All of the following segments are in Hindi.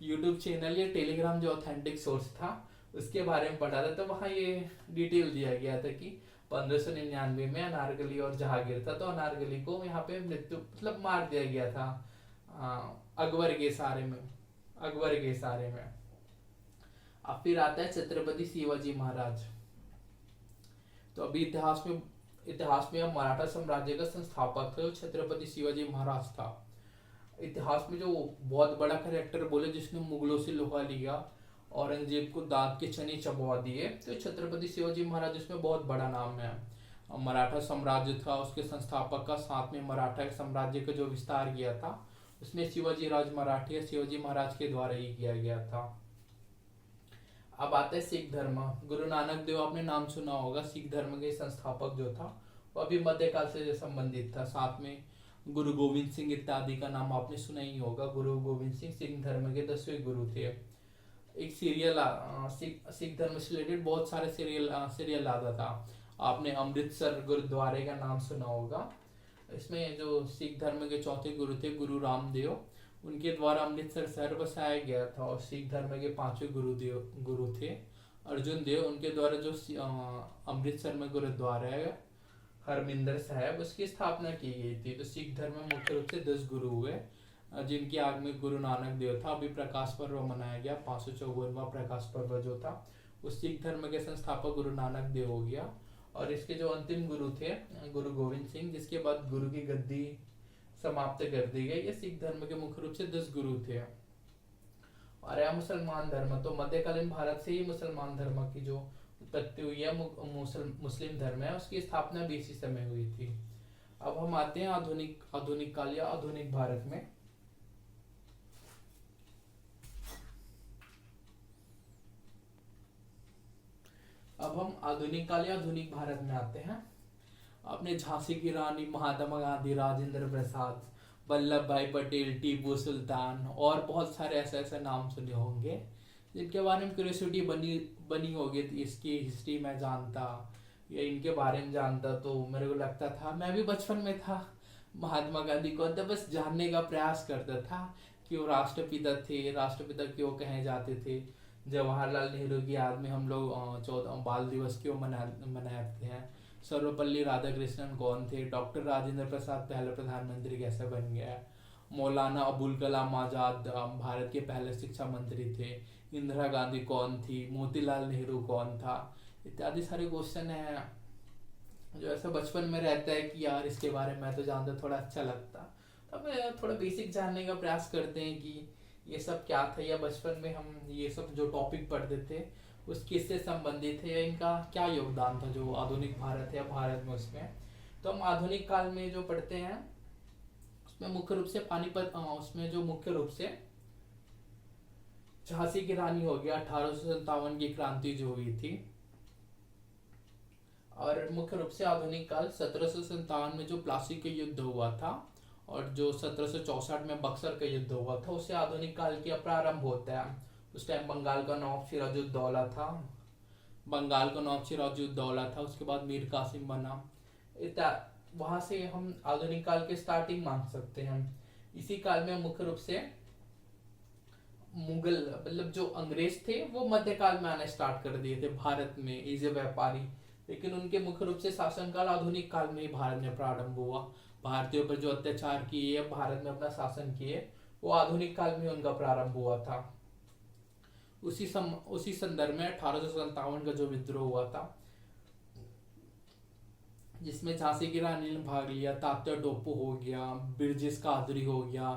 यूट्यूब चैनल या टेलीग्राम जो ऑथेंटिक सोर्स था उसके बारे में पढ़ा था, तो वहाँ ये डिटेल दिया गया था कि 1599 में अनारकली और जहांगीर था, तो अनारकली को यहाँ पे मृत्यु मतलब मार दिया गया था अकबर के सारे में, अकबर के सारे में। अब फिर आता है छत्रपति शिवाजी महाराज। तो अभी इतिहास में अब मराठा साम्राज्य का संस्थापक था छत्रपति शिवाजी महाराज था। इतिहास में जो बहुत बड़ा करेक्टर बोले जिसने मुगलों से लोहा लिया, औरंगजेब को दांत के चने चबवा दिए, तो छत्रपति शिवाजी महाराज इसमें बहुत बड़ा नाम है। मराठा साम्राज्य था उसके संस्थापक का, साथ में मराठा साम्राज्य का जो विस्तार किया था उसमें शिवाजी राज मराठे या शिवाजी महाराज के द्वारा ही किया गया था। अब आता है सिख धर्म। गुरु नानक देव आपने नाम सुना होगा, सिख धर्म के संस्थापक जो था वो अभी मध्यकाल से संबंधित था। साथ में गुरु गोविंद सिंह इत्यादि का नाम आपने सुना ही होगा। गुरु गोविंद सिंह सिख धर्म के 10वें गुरु थे। एक सीरियल सिख धर्म से रिलेटेड बहुत सारे सीरियल आता था। आपने अमृतसर गुरुद्वारे का नाम सुना होगा। इसमें जो सिख धर्म के चौथे गुरु थे गुरु रामदेव, उनके द्वारा अमृतसर शहर बसाया गया था। और सिख धर्म के 5वें गुरु थे अर्जुन देव, उनके द्वारा जो अमृतसर में गुरुद्वारा है हरमिंदर साहब, उसकी स्थापना की गई थी। तो सिख धर्म में मुख्य रूप से 10 गुरु हुए जिनकी आग में गुरु नानक देव था। अभी प्रकाश पर्व मनाया गया, 554वां प्रकाश पर्व जो था उस सिख धर्म के संस्थापक गुरु नानक देव हो गया। और इसके जो अंतिम गुरु थे गुरु गोविंद सिंह, जिसके बाद गुरु की गद्दी समाप्त कर दी गई। ये सिख धर्म के मुख्य रूप से 10 गुरु थे। और यह मुसलमान धर्म, तो मध्यकालीन भारत से ही मुसलमान धर्म की जो उत्पत्ति हुई है, मुस्लिम धर्म है, उसकी स्थापना भी इसी समय हुई थी। अब हम आते हैं आधुनिक काल या आधुनिक भारत में। अब हम आधुनिक काल या आधुनिक भारत में आते हैं। आपने झांसी की रानी, महात्मा गांधी, राजेंद्र प्रसाद, वल्लभ भाई पटेल, टीपू सुल्तान और बहुत सारे ऐसे नाम सुने होंगे जिनके बारे में क्यूरियोसिटी बनी होगी। तो इसकी हिस्ट्री मैं जानता या इनके बारे में जानता तो मेरे को लगता था, मैं भी बचपन में था महात्मा गांधी को तो बस जानने का प्रयास करता था कि वो राष्ट्रपिता थे, राष्ट्रपिता क्यों कहे जाते थे। जवाहरलाल नेहरू की याद में हम लोग 14 बाल दिवस क्यों मनाते हैं। सर्वपल्ली राधाकृष्णन कौन थे, डॉक्टर राजेंद्र प्रसाद पहले प्रधानमंत्री कैसे बन गया, मौलाना अबुल कलाम आजाद भारत के पहले शिक्षा मंत्री थे, इंदिरा गांधी कौन थी, मोतीलाल नेहरू कौन था, इत्यादि सारे क्वेश्चन हैं जो ऐसा बचपन में रहता है कि यार इसके बारे में मैं तो जानता, थोड़ा अच्छा लगता। तब थोड़ा बेसिक जानने का प्रयास करते हैं कि ये सब क्या था, या बचपन में हम ये सब जो टॉपिक पढ़ते थे उस किससे संबंधित है या इनका क्या योगदान था जो आधुनिक भारत है या भारत में उसमें। तो हम आधुनिक काल में जो पढ़ते हैं उसमें मुख्य रूप से पानीपत, उसमें जो मुख्य रूप से झांसी की रानी हो गया, 1857 की क्रांति जो हुई थी। और मुख्य रूप से आधुनिक काल 1757 में जो प्लासी का युद्ध हुआ था और जो 1764 में बक्सर का युद्ध हुआ था, उससे आधुनिक काल की प्रारंभ होता है। उस टाइम बंगाल का नवाब सिराजुद्दौला था, उसके बाद मीर कासिम बना। वहां से हम आधुनिक काल के स्टार्टिंग मान सकते हैं। इसी काल में मुख्य रूप से मुगल मतलब जो अंग्रेज थे वो मध्यकाल में आना स्टार्ट कर दिए थे भारत में एज ए व्यापारी, लेकिन उनके मुख्य रूप से शासनकाल आधुनिक काल में ही भारत में प्रारंभ हुआ। भारतीयों पर जो अत्याचार किए, भारत में अपना शासन किए, वो आधुनिक काल में उनका प्रारंभ हुआ था। उसी संदर्भ में 1857 का जो विद्रोह हुआ था जिसमें झांसी की रानी ने भाग लिया, तात्या टोपे हो गया, बिरजिस कादरी हो गया।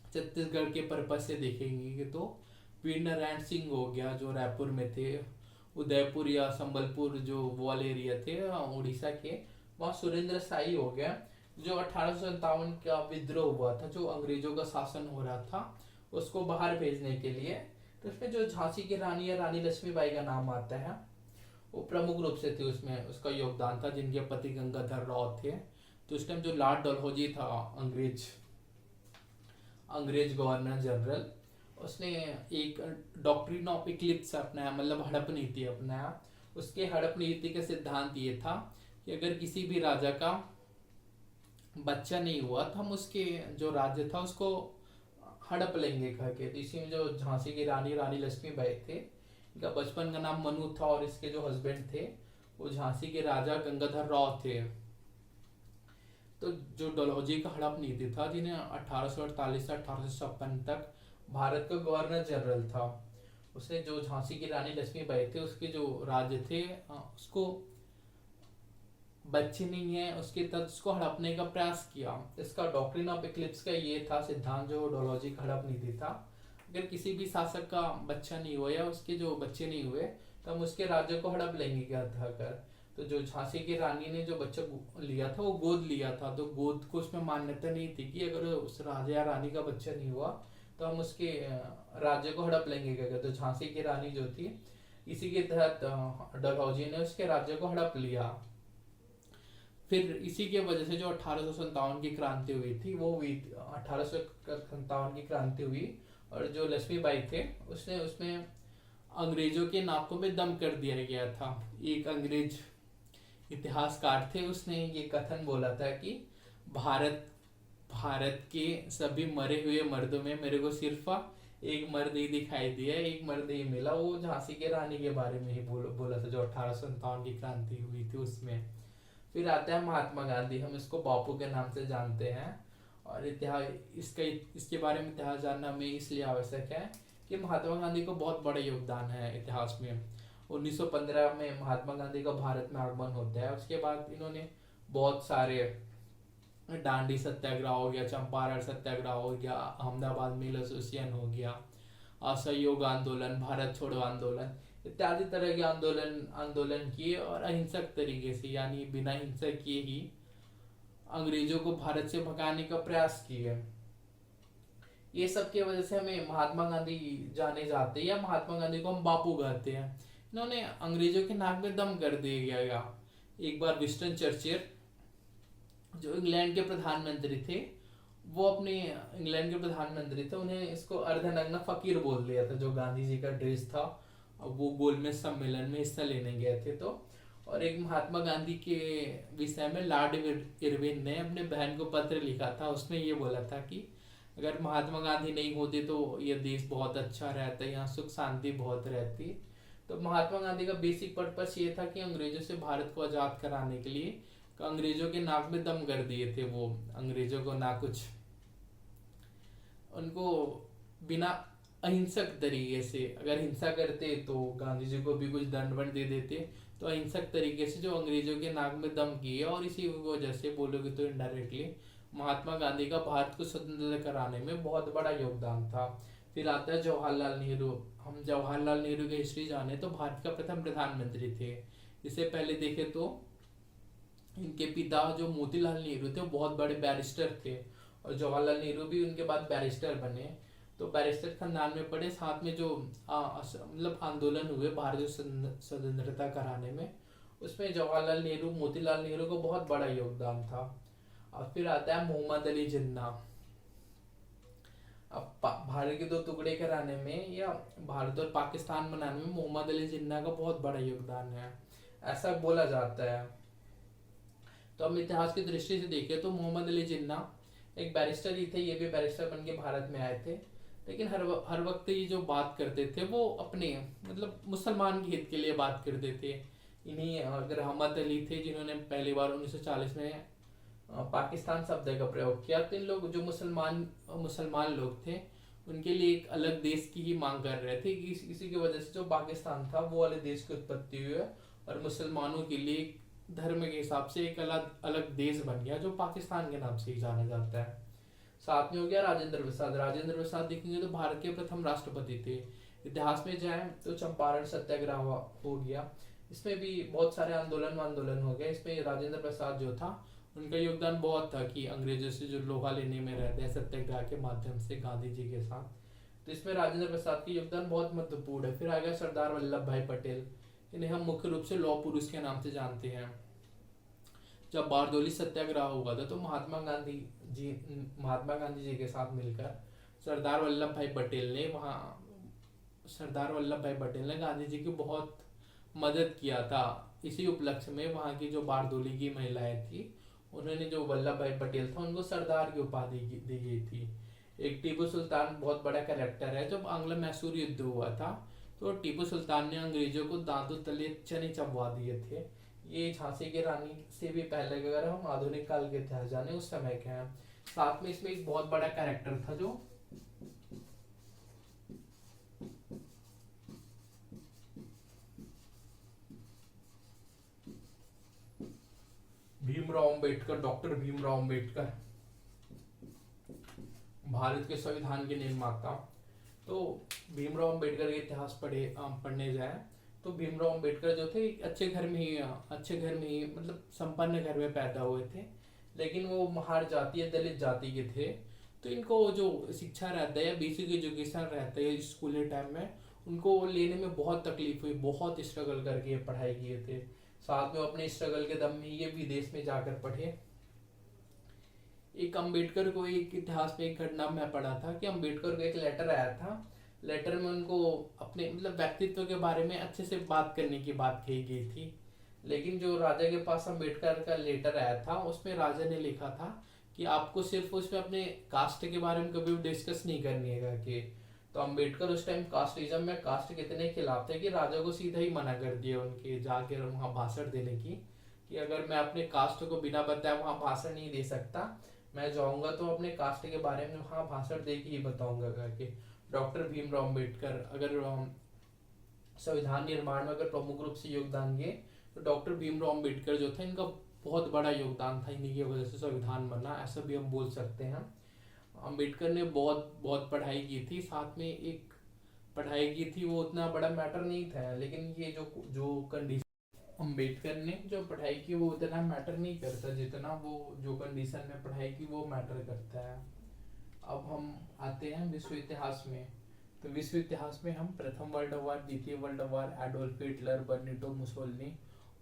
छत्तीसगढ़ के पर्पज से देखेंगे तो वीर नारायण सिंह हो गया जो रायपुर में थे, उदयपुर या संबलपुर जो वाले एरिया थे उड़ीसा के, वहाँ सुरेंद्र शाही हो गया जो 1857 का विद्रोह हुआ था, जो अंग्रेजों का शासन हो रहा था उसको बाहर भेजने के लिए। तो उसमें जो झांसी की रानी या रानी लक्ष्मीबाई का नाम आता है वो प्रमुख रूप से थे, उसमें उसका योगदान था, जिनके पति गंगाधर राव थे। तो उस टाइम जो लॉर्ड डलहौजी था अंग्रेज गवर्नर जनरल, उसने एक डॉक्ट्रिन ऑफ इक्लिप्स अपनाया, मतलब हड़प नीति अपनाया। उसके हड़प नीति का सिद्धांत ये था कि अगर किसी भी राजा का बच्चा नहीं हुआ तो हम उसके जो राज्य था उसको हड़प लेंगे कह के। तो इसी में जो झांसी की रानी रानी लक्ष्मीबाई थे, इनका बचपन का नाम मनु था और इसके जो हस्बैंड थे वो झांसी के राजा गंगाधर राव थे। तो जो डलहौजी का हड़प नीति था, जिन्हें 1848 से 1856 तक भारत का गवर्नर जनरल था, उसने जो झांसी की रानी लक्ष्मीबाई थे उसके जो राज्य थे उसको बच्चे नहीं है उसके तहत उसको हड़पने का प्रयास किया। इसका डॉक्ट्रिन ऑफ इक्लिप्स का ये था सिद्धांत, जो डोलहौजी का हड़प नीति था, अगर किसी भी शासक का बच्चा नहीं हुआ या उसके जो बच्चे नहीं हुए तो हम उसके राज्य को हड़प लेंगे क्या था कर। तो जो झांसी की रानी ने जो बच्चा लिया था वो गोद लिया था, तो गोद को उसमें मान्यता नहीं थी कि अगर उस राजा या रानी का बच्चा नहीं हुआ तो हम उसके राज्य को हड़प लेंगे क्या। तो झांसी की रानी जो थी इसी के तहत डलहौजी ने उसके राज्य को हड़प लिया। फिर इसी के वजह से जो 1857 की क्रांति हुई थी वो हुई, 1857 की क्रांति हुई और जो लक्ष्मीबाई थे उसने उसमें अंग्रेजों के नाकों में दम कर दिया गया था। एक अंग्रेज इतिहासकार थे, उसने ये कथन बोला था कि भारत भारत के सभी मरे हुए मर्दों में मेरे को सिर्फ एक मर्द ही दिखाई दिया, एक मर्द ही मिला, वो झांसी के रानी के बारे में ही बोला था जो 1857 की क्रांति हुई थी उसमें। फिर आता है महात्मा गांधी, हम इसको बापू के नाम से जानते हैं और इतिहास इसके बारे में इतिहास जानना हमें इसलिए आवश्यक है कि महात्मा गांधी को बहुत बड़ा योगदान है इतिहास में। 1915 में महात्मा गांधी का भारत में आगमन होता है। उसके बाद इन्होंने बहुत सारे डांडी सत्याग्रह हो गया, चंपारण सत्याग्रह हो गया, अहमदाबाद मिल एसोसिएशन हो गया, असहयोग आंदोलन, भारत छोड़ो आंदोलन इत्यादि तरह के आंदोलन किए और अहिंसक तरीके से यानी बिना हिंसा किए ही अंग्रेजों को भारत से भगाने का प्रयास किए। ये सब की वजह से हमें महात्मा गांधी जाने जाते हैं या महात्मा गांधी को हम बापू कहते हैं। इन्होंने अंग्रेजों के नाक में दम कर दिया गया। एक बार विंस्टन चर्चिल जो इंग्लैंड के प्रधानमंत्री थे, वो अपने इंग्लैंड के प्रधानमंत्री थे, उन्हें इसको अर्धनग्न फकीर बोल दिया था जो गांधी जी का ड्रेस था। वो गोलमेज सम्मेलन में हिस्सा लेने गए थे तो, और एक महात्मा गांधी के विषय में लॉर्ड इरविन ने अपने बहन को पत्र लिखा था, उसमें ये बोला था कि अगर महात्मा गांधी नहीं होते तो ये देश बहुत अच्छा रहता, यहाँ सुख शांति बहुत रहती। तो महात्मा गांधी का बेसिक पर्पस ये था कि अंग्रेजों से भारत को आजाद कराने के लिए अंग्रेजों के नाक में दम कर दिए थे। वो अंग्रेजों को ना कुछ उनको बिना अहिंसक तरीके से, अगर हिंसा करते तो गांधी जी को भी कुछ दंड वंड दे देते, तो अहिंसक तरीके से जो अंग्रेजों के नाक में दम किए और इसी वजह से बोलोगे तो इनडायरेक्टली महात्मा गांधी का भारत को स्वतंत्र कराने में बहुत बड़ा योगदान था। फिर आता है जवाहरलाल नेहरू। हम जवाहरलाल नेहरू की हिस्ट्री जाने तो भारत का प्रथम प्रधानमंत्री थे। इससे पहले देखे तो इनके पिता जो मोतीलाल नेहरू थे वो बहुत बड़े बैरिस्टर थे और जवाहरलाल नेहरू भी उनके बाद बैरिस्टर बने। तो बैरिस्टर खानदान में पढ़े, साथ में जो मतलब आंदोलन हुए भारत स्वतंत्रता कराने में, उसमें जवाहरलाल नेहरू मोतीलाल नेहरू को बहुत बड़ा योगदान था। और फिर आता है मोहम्मद अली जिन्ना। अब भारत के दो टुकड़े कराने में या भारत और पाकिस्तान बनाने में मोहम्मद अली जिन्ना का बहुत बड़ा योगदान है, ऐसा बोला जाता है। तो हम इतिहास की दृष्टि से देखें तो मोहम्मद अली जिन्ना एक बैरिस्टर ही थे, ये भी बैरिस्टर बन के भारत में आए थे, लेकिन हर वक्त ये जो बात करते थे वो अपने मतलब मुसलमान के हित के लिए बात करते थे। इन्हीं रहमत अली थे जिन्होंने पहली बार 1940 में पाकिस्तान शब्द का प्रयोग किया। तो इन लोग जो मुसलमान लोग थे उनके लिए एक अलग देश की ही मांग कर रहे थे कि इसी की वजह से जो पाकिस्तान था वो वाले देश की उत्पत्ति हुई और मुसलमानों के लिए धर्म के हिसाब से एक अलग देश बन गया जो पाकिस्तान के नाम से ही जाना जाता है। साथ में हो गया राजेंद्र प्रसाद। राजेंद्र प्रसाद देखेंगे तो भारत के प्रथम राष्ट्रपति थे। इतिहास में जाए तो चंपारण सत्याग्रह हो गया, इसमें भी बहुत सारे आंदोलन हो गए। इसमें राजेंद्र प्रसाद जो था उनका योगदान बहुत था कि अंग्रेजों से जो लोहा लेने में रहते हैं सत्याग्रह के माध्यम से गांधी जी के साथ, तो इसमें राजेंद्र प्रसाद की योगदान बहुत महत्वपूर्ण है। फिर आ गया सरदार वल्लभ भाई पटेल, इन्हें हम मुख्य रूप से लौह पुरुष के नाम से जानते हैं। जब बारदोली सत्याग्रह हुआ था तो महात्मा गांधी जी के साथ मिलकर सरदार वल्लभ भाई पटेल ने गांधी जी की बहुत मदद किया था। इसी उपलक्ष्य में वहाँ की जो बारदोली की महिलाएं थी उन्होंने जो वल्लभ भाई पटेल था उनको सरदार की उपाधि दी गई थी। एक टीपू सुल्तान बहुत बड़ा कैरेक्टर है। जब आंग्ल मैसूर युद्ध हुआ था तो टीपू सुल्तान ने अंग्रेजों को दांतों तले चने चबवा दिए थे। ये झांसी की रानी से भी पहले, अगर हम आधुनिक काल के इतिहास जाने, उस समय के हैं। साथ में इसमें एक बहुत बड़ा कैरेक्टर था जो भीमराव अंबेडकर, डॉक्टर भीमराव अंबेडकर, भारत के संविधान के निर्माता। तो भीमराव अंबेडकर के इतिहास पढ़ने जाए तो भीमराव अंबेडकर जो थे अच्छे घर में ही, मतलब संपन्न घर में पैदा हुए थे, लेकिन वो महार जाति या दलित जाति के थे। तो इनको जो शिक्षा रहता है या बेसिक एजुकेशन रहता है स्कूल टाइम में, उनको लेने में बहुत तकलीफ हुई, बहुत स्ट्रगल करके पढ़ाई किए थे। साथ में अपने स्ट्रगल के दम में ये विदेश में जाकर पढ़े। एक अम्बेडकर को एक इतिहास में एक घटना में पढ़ा था कि अम्बेडकर को एक लेटर आया था। लेटर में उनको अपने मतलब व्यक्तित्व के बारे में अच्छे से बात करने की बात कही गई थी, लेकिन जो राजा के पास अम्बेडकर का लेटर आया था उसमें राजा ने लिखा था कि आपको सिर्फ उसमें अपने कास्ट के बारे में कभी डिस्कस नहीं करनी है कि। तो अम्बेडकर उस टाइम कास्टिज्म में कास्ट कितने खिलाफ थे कि राजा को सीधा ही मना कर दिया उनके जाके वहाँ भाषण देने की, कि अगर मैं अपने कास्ट को बिना बताए वहाँ भाषण नहीं दे सकता, मैं जाऊंगा तो अपने कास्ट के बारे में वहाँ भाषण दे के ही बताऊंगा करके। डॉक्टर भीमराव अंबेडकर अगर संविधान निर्माण में अगर प्रमुख रूप से योगदान दिए तो डॉक्टर भीमराव अंबेडकर जो था इनका बहुत बड़ा योगदान था, इन्हीं की वजह से संविधान बना, ऐसा भी हम बोल सकते हैं। अंबेडकर ने बहुत बहुत पढ़ाई की थी, साथ में एक पढ़ाई की थी वो उतना बड़ा मैटर नहीं था, लेकिन ये जो जो कंडीशन अंबेडकर ने जो पढ़ाई की वो उतना मैटर नहीं करता जितना वो जो कंडीशन में पढ़ाई की वो मैटर करता है। अब हम आते हैं विश्व इतिहास में। तो विश्व इतिहास में हम प्रथम वर्ल्ड वॉर, द्वितीय world war, Adolf Hitler, Benito Mussolini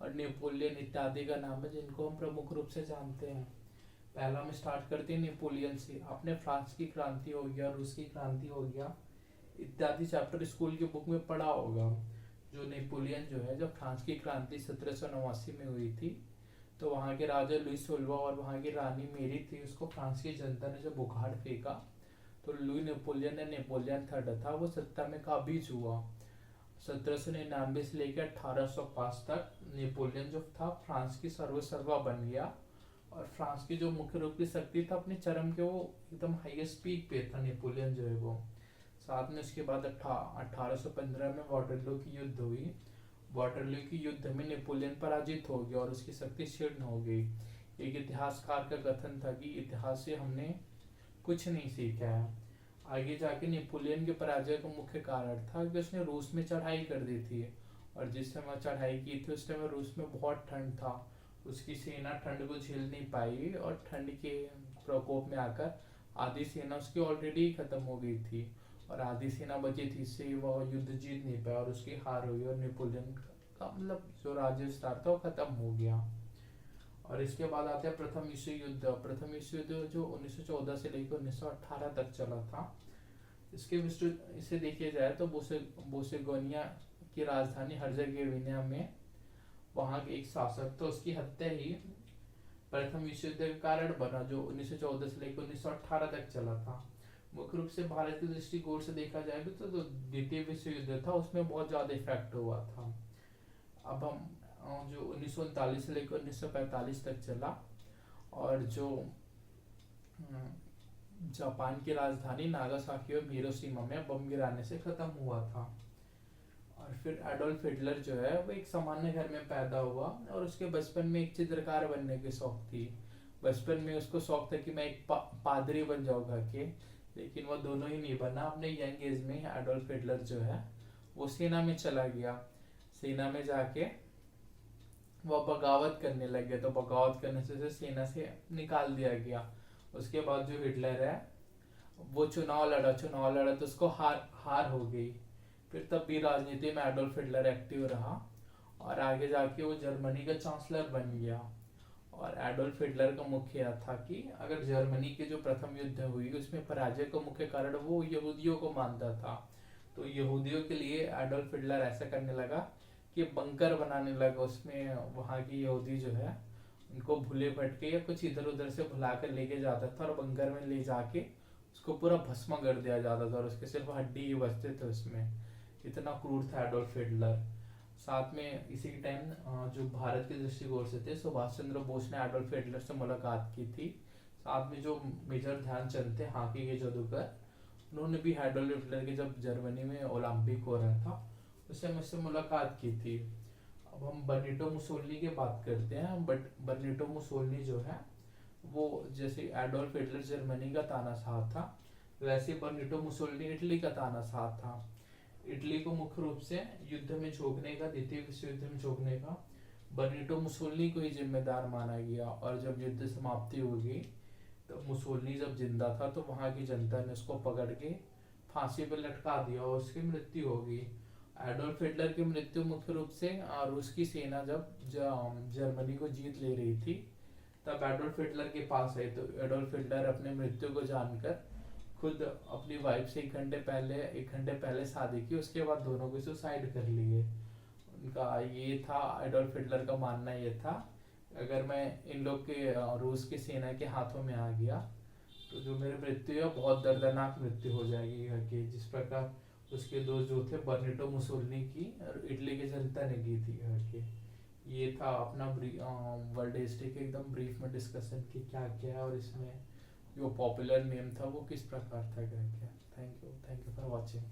और नेपोलियन इत्यादि का नाम है जिनको हम प्रमुख रूप से जानते हैं। पहला हम स्टार्ट करते हैं नेपोलियन से। आपने फ्रांस की क्रांति हो गया, रूस की क्रांति हो गया इत्यादि चैप्टर स्कूल की बुक में पढ़ा होगा। जो नेपोलियन जो है, जब फ्रांस की क्रांति 1789 में हुई थी तो वहाँ के राजा लुई सोलवा और वहाँ की रानी मेरी थी, उसको फ्रांस की जनता ने जब बुखार फेंका तो लुई नेपोलियन ने, नेपोलियन थर्ड था, वो सत्ता में काबिज हुआ। 1799 से लेकर 1805 तक नेपोलियन जो था फ्रांस की सर्वसर्वा बन गया और फ्रांस की जो मुख्य रूप की शक्ति था अपने चरम के, वो एकदम हाईएस्ट पीक पे था नेपोलियन जो है वो। साथ में उसके बाद 1815 में वाटरलू की युद्ध हुई। वाटरलू की युद्ध में नेपोलियन पराजित हो गया और उसकी शक्ति क्षीण हो गई। एक इतिहासकार का कथन था कि इतिहास से हमने कुछ नहीं सीखा है। आगे जाके नेपोलियन के पराजय का मुख्य कारण था कि उसने रूस में चढ़ाई कर दी थी, और जिस समय चढ़ाई की थी उस समय रूस में बहुत ठंड था। उसकी सेना ठंड को झेल नहीं पाई और ठंड के प्रकोप में आकर आधी सेना उसकी ऑलरेडी खत्म हो गई थी और आधी सेना बची थी, इससे वह युद्ध जीत नहीं पाया और उसकी हार हुई और नेपोलियन का मतलब जो राज्य विस्तार था वो खत्म हो गया। और इसके बाद आता है प्रथम विश्व युद्ध। प्रथम विश्व युद्ध जो 1914 से लेकर 1918 तक चला था। इसके विस्तृत इसे देखिए जाए तो बोसेगोनिया की राजधानी हर्जेगोविना में वहाँ के एक शासक तो उसकी हत्या ही प्रथम विश्व युद्ध का कारण बना, जो 1914 से लेकर 1918 तक चला था। मुख्य रूप से भारत की दृष्टिकोण से देखा जाए तो द्वितीय विश्व युद्ध था, उसमें बहुत ज्यादा इफेक्ट हुआ था। अब हम जो 1939 से लेकर 1945 तक चला और जो जापान की राजधानी नागासाकी और हिरोशिमा में बम गिराने से खत्म हुआ था। और फिर एडोल्फ हिटलर जो है वो एक सामान्य घर में पैदा हुआ और उसके बचपन में एक चित्रकार बनने की शौक थी। बचपन में उसको शौक था कि मैं एक पादरी बन जाऊंगा के, लेकिन वो दोनों ही नहीं बना। अपने यंग एज में एडोल्फ हिटलर जो है वो सेना में चला गया। सेना में जाके वो बगावत करने लग गया, तो बगावत करने से सेना से निकाल दिया गया। उसके बाद जो हिटलर है वो चुनाव लड़ा तो उसको हार हो गई। फिर तब भी राजनीति में एडोल्फ हिटलर एक्टिव रहा और आगे जाके वो जर्मनी का चांसलर बन गया। और एडोल्फ हिटलर का मुख्य यह था कि अगर जर्मनी की जो प्रथम युद्ध हुई उसमें पराजय का मुख्य कारण वो यहूदियों को मानता था। तो यहूदियों के लिए एडोल्फ हिटलर ऐसा करने लगा कि बंकर बनाने लगा, उसमें वहाँ की यहूदी जो है उनको भूले भटके या कुछ इधर उधर से भुला कर लेके जाता था और बंकर में ले जाके उसको पूरा भस्म कर दिया जाता था और उसके सिर्फ हड्डी ही बचते थे उसमें। इतना क्रूर था एडोल्फ हिटलर। साथ में इसी के टाइम जो भारत के दृष्टिकोण से थे, सुभाष चंद्र बोस ने एडोल्फ हिटलर से मुलाकात की थी। साथ में जो मेजर ध्यानचंद थे, हॉकी के जादूगर, उन्होंने भी एडोल्फ हिटलर के जब जर्मनी में ओलंपिक हो रहा था उससे मुझसे मुलाकात की थी। अब हम बर्निटो मुसोलिनी की बात करते हैं। बट बर्निटो मुसोलिनी जो है वो जैसे एडोल्फ हिटलर जर्मनी का तानाशाह था, वैसे बर्निटो मुसोलिनी इटली का तानाशाह था। इटली को मुख्य रूप से युद्ध में झोंकने का, द्वितीय विश्व युद्ध में झोंकने का बर्निटो मुसोलिनी को ही जिम्मेदार माना गया। और जब युद्ध समाप्ति होगी तो मुसोलिनी जब जिंदा था तो वहां की जनता ने उसको पकड़ के फांसी पर लटका दिया और उसकी मृत्यु होगी। एडोल्फ हिटलर की मृत्यु मुख्य रूप से रूस की सेना जब जर्मनी को जीत ले रही थी तब एडोल्फ हिटलर के पास आई। तो एडोल्फ हिटलर अपने मृत्यु को जानकर खुद अपनी वाइफ से 1 घंटे पहले शादी की, उसके बाद दोनों को सुसाइड कर लिए। उनका ये था, एडोल्फ हिटलर का मानना ये था, अगर मैं इन लोग के रूस की सेना के हाथों में आ गया तो जो मेरी मृत्यु है बहुत दर्दनाक मृत्यु हो जाएगी करके। जिस प्रकार उसके दोस्त जो थे बर्निटो मुसोलिनी की और इटली की जनता ने की थी करके। ये था अपना वर्ल्ड हिस्ट्री के एकदम ब्रीफ में डिस्कशन कि क्या क्या है और इसमें जो पॉपुलर नेम था वो किस प्रकार था करके। Thank you for watching.